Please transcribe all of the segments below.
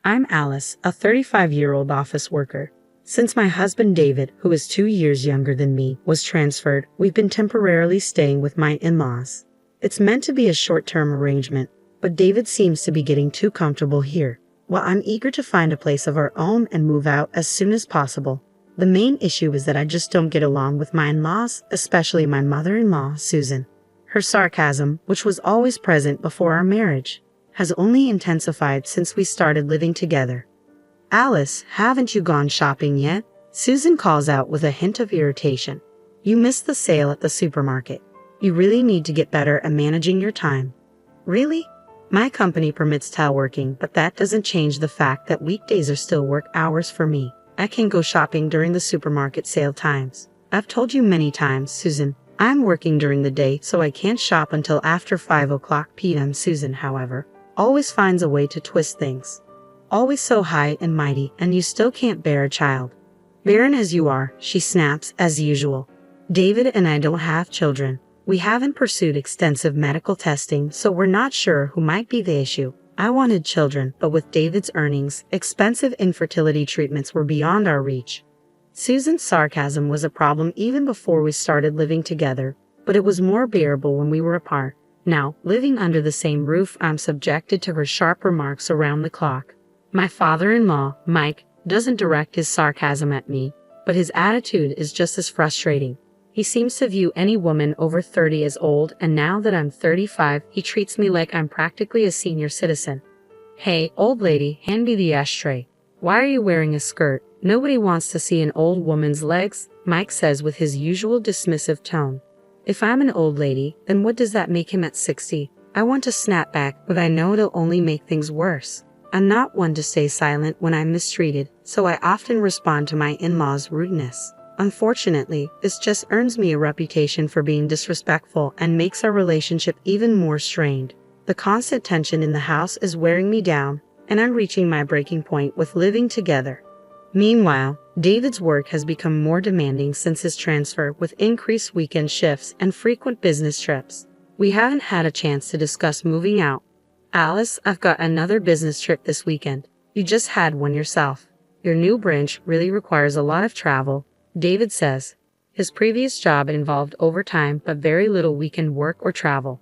I'm Alice, a 35-year-old office worker. Since my husband David, who is 2 years younger than me, was transferred, we've been temporarily staying with my in-laws. It's meant to be a short-term arrangement, but David seems to be getting too comfortable here. While I'm eager to find a place of our own and move out as soon as possible, the main issue is that I just don't get along with my in-laws, especially my mother-in-law, Susan. Her sarcasm, which was always present before our marriage, has only intensified since we started living together. Alice, haven't you gone shopping yet? Susan calls out with a hint of irritation. You missed the sale at the supermarket. You really need to get better at managing your time. Really? My company permits teleworking, but that doesn't change the fact that weekdays are still work hours for me. I can go shopping during the supermarket sale times. I've told you many times, Susan. I'm working during the day, so I can't shop until after 5 p.m. Susan, however, always finds a way to twist things. Always so high and mighty, and you still can't bear a child. Barren as you are, she snaps, as usual. David and I don't have children. We haven't pursued extensive medical testing, so we're not sure who might be the issue. I wanted children, but with David's earnings, expensive infertility treatments were beyond our reach. Susan's sarcasm was a problem even before we started living together, but it was more bearable when we were apart. Now, living under the same roof, I'm subjected to her sharp remarks around the clock. My father-in-law, Mike, doesn't direct his sarcasm at me, but his attitude is just as frustrating. He seems to view any woman over 30 as old, and now that I'm 35, he treats me like I'm practically a senior citizen. Hey, old lady, hand me the ashtray. Why are you wearing a skirt? Nobody wants to see an old woman's legs, Mike says with his usual dismissive tone. If I'm an old lady, then what does that make him at 60? I want to snap back, but I know it'll only make things worse. I'm not one to stay silent when I'm mistreated, so I often respond to my in-laws' rudeness. Unfortunately, this just earns me a reputation for being disrespectful and makes our relationship even more strained. The constant tension in the house is wearing me down, and I'm reaching my breaking point with living together. Meanwhile, David's work has become more demanding since his transfer, with increased weekend shifts and frequent business trips. We haven't had a chance to discuss moving out. Alice, I've got another business trip this weekend. You just had one yourself. Your new branch really requires a lot of travel, David says. His previous job involved overtime but very little weekend work or travel.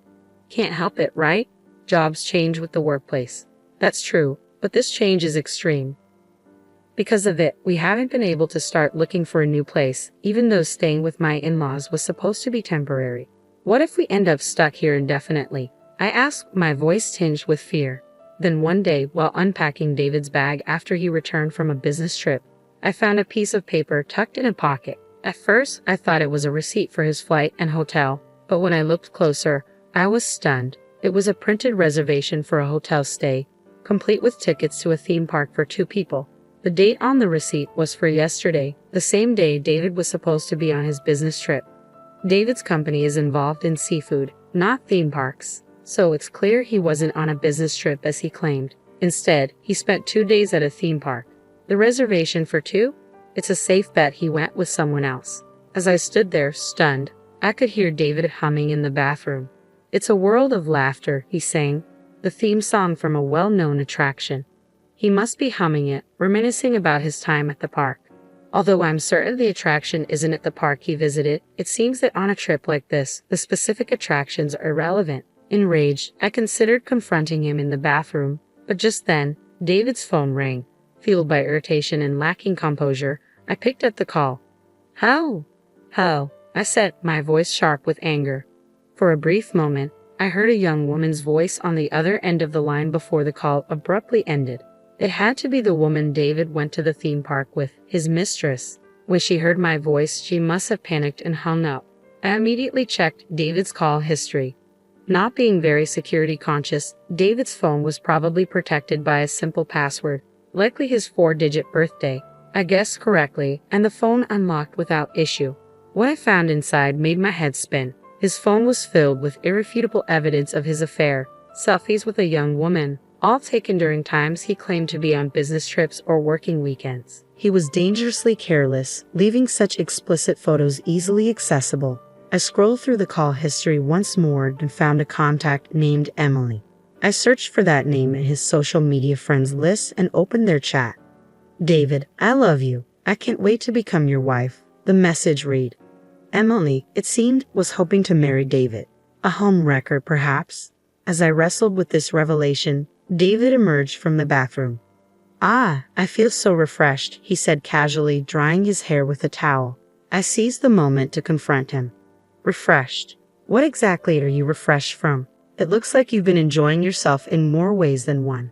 Can't help it, right? Jobs change with the workplace. That's true, but this change is extreme. Because of it, we haven't been able to start looking for a new place, even though staying with my in-laws was supposed to be temporary. What if we end up stuck here indefinitely? I asked, my voice tinged with fear. Then one day, while unpacking David's bag after he returned from a business trip, I found a piece of paper tucked in a pocket. At first, I thought it was a receipt for his flight and hotel, but when I looked closer, I was stunned. It was a printed reservation for a hotel stay, complete with tickets to a theme park for 2 people. The date on the receipt was for yesterday, the same day David was supposed to be on his business trip. David's company is involved in seafood, not theme parks, so it's clear he wasn't on a business trip as he claimed. Instead, he spent 2 days at a theme park. The reservation for 2? It's a safe bet he went with someone else. As I stood there, stunned, I could hear David humming in the bathroom. It's a world of laughter, he sang, the theme song from a well-known attraction. He must be humming it, reminiscing about his time at the park. Although I'm certain the attraction isn't at the park he visited, it seems that on a trip like this, the specific attractions are irrelevant. Enraged, I considered confronting him in the bathroom, but just then, David's phone rang. Fueled by irritation and lacking composure, I picked up the call. Hello, I said, my voice sharp with anger. For a brief moment, I heard a young woman's voice on the other end of the line before the call abruptly ended. It had to be the woman David went to the theme park with, his mistress. When she heard my voice, she must have panicked and hung up. I immediately checked David's call history. Not being very security conscious, David's phone was probably protected by a simple password, likely his 4-digit birthday. I guessed correctly, and the phone unlocked without issue. What I found inside made my head spin. His phone was filled with irrefutable evidence of his affair, selfies with a young woman, all taken during times he claimed to be on business trips or working weekends. He was dangerously careless, leaving such explicit photos easily accessible. I scrolled through the call history once more and found a contact named Emily. I searched for that name in his social media friends list and opened their chat. David, I love you. I can't wait to become your wife. The message read. Emily, it seemed, was hoping to marry David. A home wrecker, perhaps? As I wrestled with this revelation, David emerged from the bathroom. Ah, I feel so refreshed, he said casually, drying his hair with a towel. I seized the moment to confront him. Refreshed? What exactly are you refreshed from? It looks like you've been enjoying yourself in more ways than one.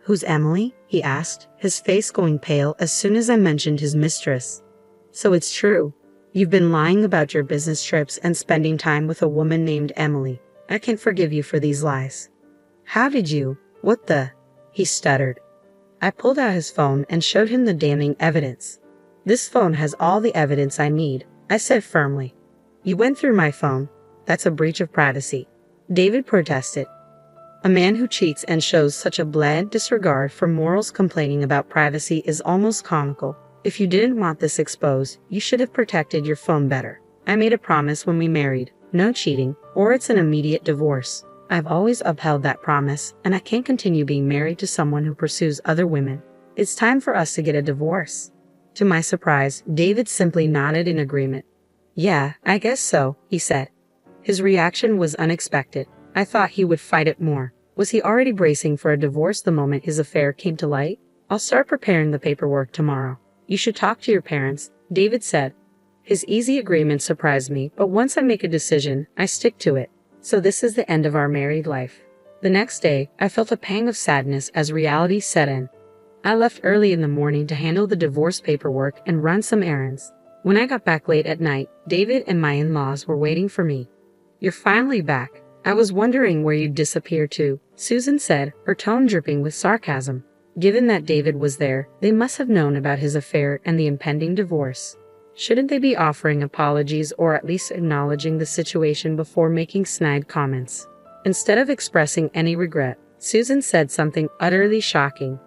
Who's Emily? He asked, his face going pale as soon as I mentioned his mistress. So it's true. You've been lying about your business trips and spending time with a woman named Emily. I can't forgive you for these lies. How did you? What the? He stuttered. I pulled out his phone and showed him the damning evidence. This phone has all the evidence I need, I said firmly. You went through my phone. That's a breach of privacy. David protested. A man who cheats and shows such a bland disregard for morals complaining about privacy is almost comical. If you didn't want this exposed, you should have protected your phone better. I made a promise when we married. No cheating, or it's an immediate divorce. I've always upheld that promise, and I can't continue being married to someone who pursues other women. It's time for us to get a divorce. To my surprise, David simply nodded in agreement. Yeah, I guess so, he said. His reaction was unexpected. I thought he would fight it more. Was he already bracing for a divorce the moment his affair came to light? I'll start preparing the paperwork tomorrow. You should talk to your parents, David said. His easy agreement surprised me, but once I make a decision, I stick to it. So this is the end of our married life. The next day, I felt a pang of sadness as reality set in. I left early in the morning to handle the divorce paperwork and run some errands. When I got back late at night, David and my in-laws were waiting for me. You're finally back. I was wondering where you'd disappeared to, Susan said, her tone dripping with sarcasm. Given that David was there, they must have known about his affair and the impending divorce. Shouldn't they be offering apologies or at least acknowledging the situation before making snide comments? Instead of expressing any regret, Susan said something utterly shocking.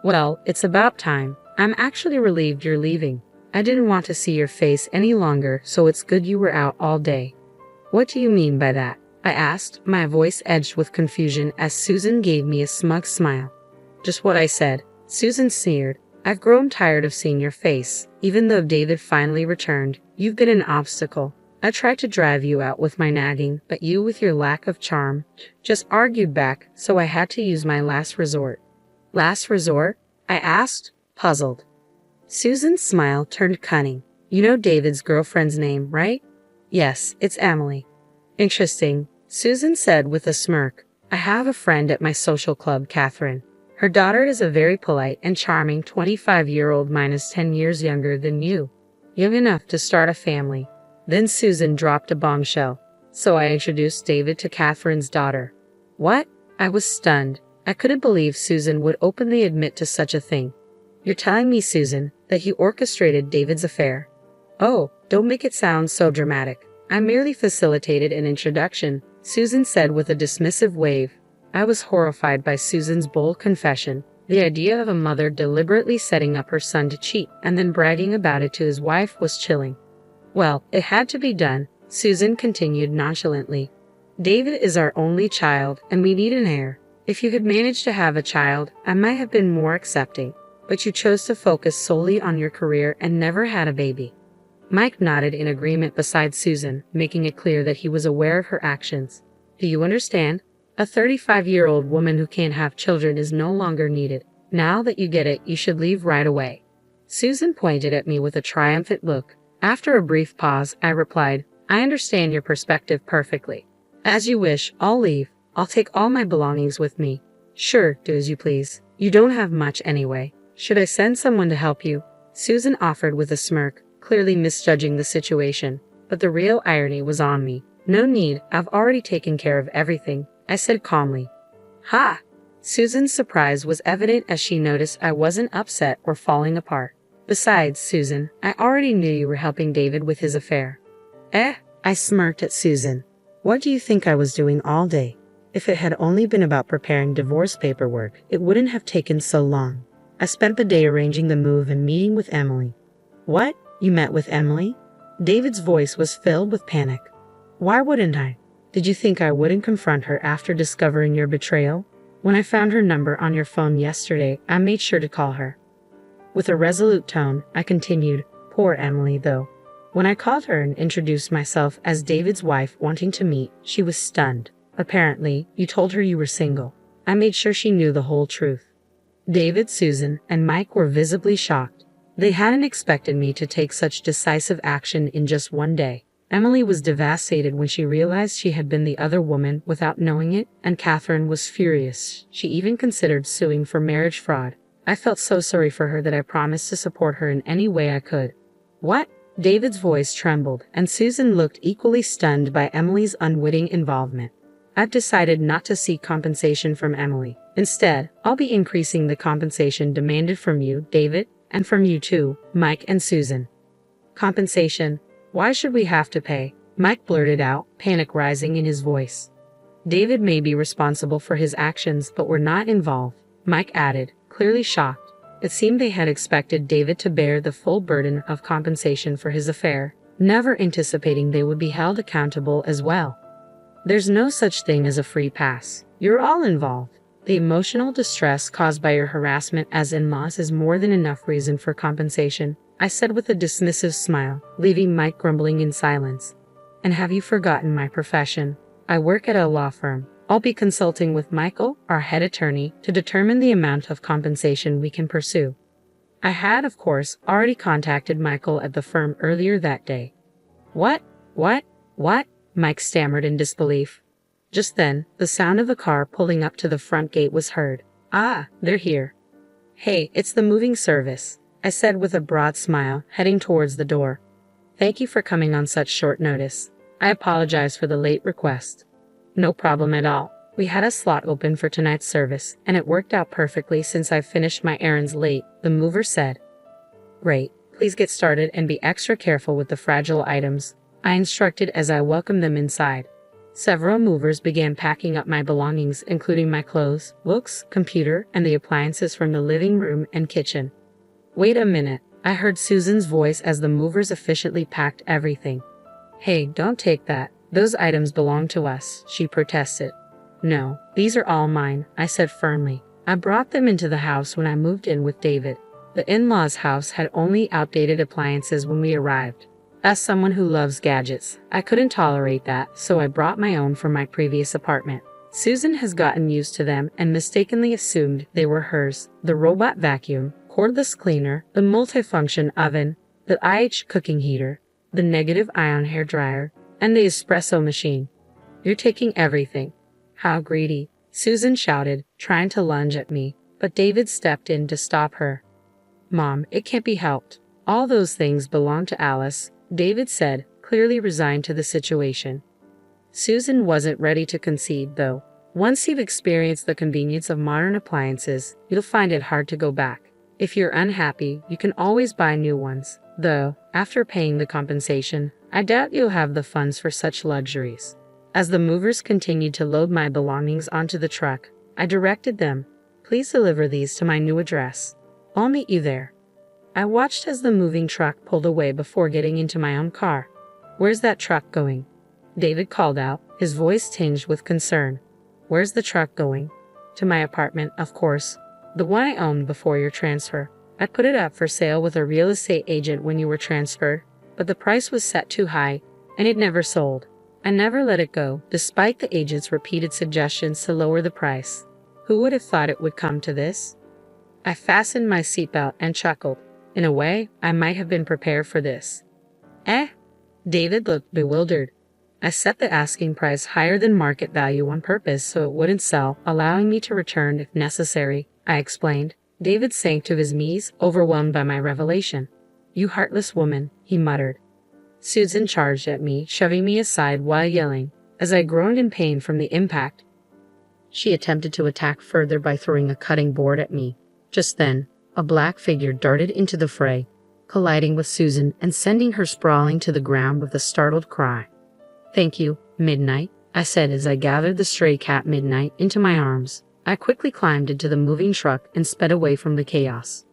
Well, it's about time. I'm actually relieved you're leaving. I didn't want to see your face any longer, so it's good you were out all day. What do you mean by that? I asked, my voice edged with confusion as Susan gave me a smug smile. Just what I said, Susan sneered. I've grown tired of seeing your face. Even though David finally returned, you've been an obstacle. I tried to drive you out with my nagging, but you, with your lack of charm, just argued back, so I had to use my last resort. Last resort? I asked, puzzled. Susan's smile turned cunning. You know David's girlfriend's name, right? Yes, it's Emily. Interesting, Susan said with a smirk. I have a friend at my social club, Catherine. Her daughter is a very polite and charming 25-year-old minus 10 years younger than you. Young enough to start a family. Then Susan dropped a bombshell. So I introduced David to Catherine's daughter. What? I was stunned. I couldn't believe Susan would openly admit to such a thing. You're telling me, Susan, that you orchestrated David's affair? Oh, don't make it sound so dramatic. I merely facilitated an introduction, Susan said with a dismissive wave. I was horrified by Susan's bold confession. The idea of a mother deliberately setting up her son to cheat and then bragging about it to his wife was chilling. Well, it had to be done, Susan continued nonchalantly. David is our only child, and we need an heir. If you had managed to have a child, I might have been more accepting, but you chose to focus solely on your career and never had a baby. Mike nodded in agreement beside Susan, making it clear that he was aware of her actions. Do you understand? A 35-year-old woman who can't have children is no longer needed. Now that you get it, you should leave right away. Susan pointed at me with a triumphant look. After a brief pause, I replied, I understand your perspective perfectly. As you wish, I'll leave. I'll take all my belongings with me. Sure, do as you please. You don't have much anyway. Should I send someone to help you? Susan offered with a smirk, clearly misjudging the situation. But the real irony was on me. No need, I've already taken care of everything, I said calmly. Ha! Susan's surprise was evident as she noticed I wasn't upset or falling apart. Besides, Susan, I already knew you were helping David with his affair. I smirked at Susan. What do you think I was doing all day? If it had only been about preparing divorce paperwork, it wouldn't have taken so long. I spent the day arranging the move and meeting with Emily. What? You met with Emily? David's voice was filled with panic. Why wouldn't I? Did you think I wouldn't confront her after discovering your betrayal? When I found her number on your phone yesterday, I made sure to call her. With a resolute tone, I continued, poor Emily though. When I called her and introduced myself as David's wife wanting to meet, she was stunned. Apparently, you told her you were single. I made sure she knew the whole truth. David, Susan, and Mike were visibly shocked. They hadn't expected me to take such decisive action in just one day. Emily was devastated when she realized she had been the other woman without knowing it, and Catherine was furious. She even considered suing for marriage fraud. I felt so sorry for her that I promised to support her in any way I could. What? David's voice trembled, and Susan looked equally stunned by Emily's unwitting involvement. I've decided not to seek compensation from Emily. Instead, I'll be increasing the compensation demanded from you, David, and from you too, Mike and Susan. Compensation? Why should we have to pay? Mike blurted out, panic rising in his voice. David may be responsible for his actions, but we're not involved, Mike added, clearly shocked. It seemed they had expected David to bear the full burden of compensation for his affair, never anticipating they would be held accountable as well. There's no such thing as a free pass. You're all involved. The emotional distress caused by your harassment as in-laws is more than enough reason for compensation, I said with a dismissive smile, leaving Mike grumbling in silence. And have you forgotten my profession? I work at a law firm. I'll be consulting with Michael, our head attorney, to determine the amount of compensation we can pursue. I had, of course, already contacted Michael at the firm earlier that day. What? Mike stammered in disbelief. Just then, the sound of a car pulling up to the front gate was heard. Ah, they're here. Hey, it's the moving service, I said with a broad smile, heading towards the door. Thank you for coming on such short notice. I apologize for the late request. No problem at all. We had a slot open for tonight's service, and it worked out perfectly since I finished my errands late, the mover said. Great. Please get started and be extra careful with the fragile items, I instructed as I welcomed them inside. Several movers began packing up my belongings, including my clothes, books, computer, and the appliances from the living room and kitchen. Wait a minute, I heard Susan's voice as the movers efficiently packed everything. Hey, don't take that. Those items belong to us, she protested. No, these are all mine, I said firmly. I brought them into the house when I moved in with David. The in-laws' house had only outdated appliances when we arrived. As someone who loves gadgets, I couldn't tolerate that, so I brought my own from my previous apartment. Susan has gotten used to them and mistakenly assumed they were hers. The robot vacuum, cordless cleaner, the multifunction oven, the IH cooking heater, the negative ion hair dryer, and the espresso machine. You're taking everything. How greedy, Susan shouted, trying to lunge at me, but David stepped in to stop her. Mom, it can't be helped. All those things belong to Alice, David said, clearly resigned to the situation. Susan wasn't ready to concede, though. Once you've experienced the convenience of modern appliances, you'll find it hard to go back. If you're unhappy, you can always buy new ones. Though, after paying the compensation, I doubt you'll have the funds for such luxuries. As the movers continued to load my belongings onto the truck, I directed them, please deliver these to my new address. I'll meet you there. I watched as the moving truck pulled away before getting into my own car. Where's that truck going? David called out, his voice tinged with concern. Where's the truck going? To my apartment, of course. The one I owned before your transfer. I put it up for sale with a real estate agent when you were transferred, but the price was set too high, and it never sold. I never let it go, despite the agent's repeated suggestions to lower the price. Who would have thought it would come to this? I fastened my seatbelt and chuckled. In a way, I might have been prepared for this. David looked bewildered. I set the asking price higher than market value on purpose so it wouldn't sell, allowing me to return if necessary, I explained. David sank to his knees, overwhelmed by my revelation. You heartless woman, he muttered. Susan charged at me, shoving me aside while yelling. As I groaned in pain from the impact, she attempted to attack further by throwing a cutting board at me. Just then, a black figure darted into the fray, colliding with Susan and sending her sprawling to the ground with a startled cry. Thank you, Midnight, I said as I gathered the stray cat Midnight into my arms. I quickly climbed into the moving truck and sped away from the chaos.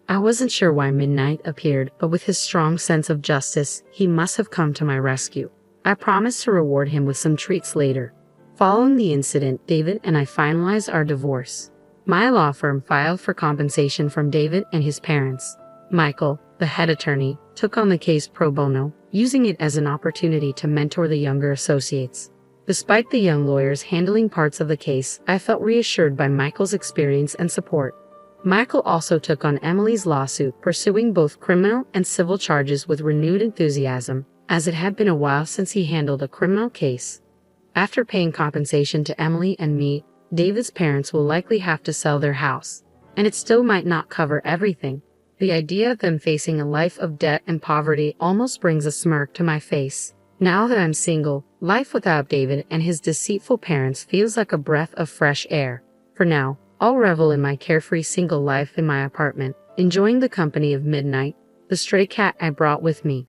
I wasn't sure why Midnight appeared, but with his strong sense of justice, he must have come to my rescue. I promised to reward him with some treats later. Following the incident, David and I finalized our divorce. My law firm filed for compensation from David and his parents. Michael, the head attorney, took on the case pro bono, using it as an opportunity to mentor the younger associates. Despite the young lawyers handling parts of the case, I felt reassured by Michael's experience and support. Michael also took on Emily's lawsuit, pursuing both criminal and civil charges with renewed enthusiasm, as it had been a while since he handled a criminal case. After paying compensation to Emily and me, David's parents will likely have to sell their house, and it still might not cover everything. The idea of them facing a life of debt and poverty almost brings a smirk to my face. Now that I'm single, life without David and his deceitful parents feels like a breath of fresh air. For now, I'll revel in my carefree single life in my apartment, enjoying the company of Midnight, the stray cat I brought with me.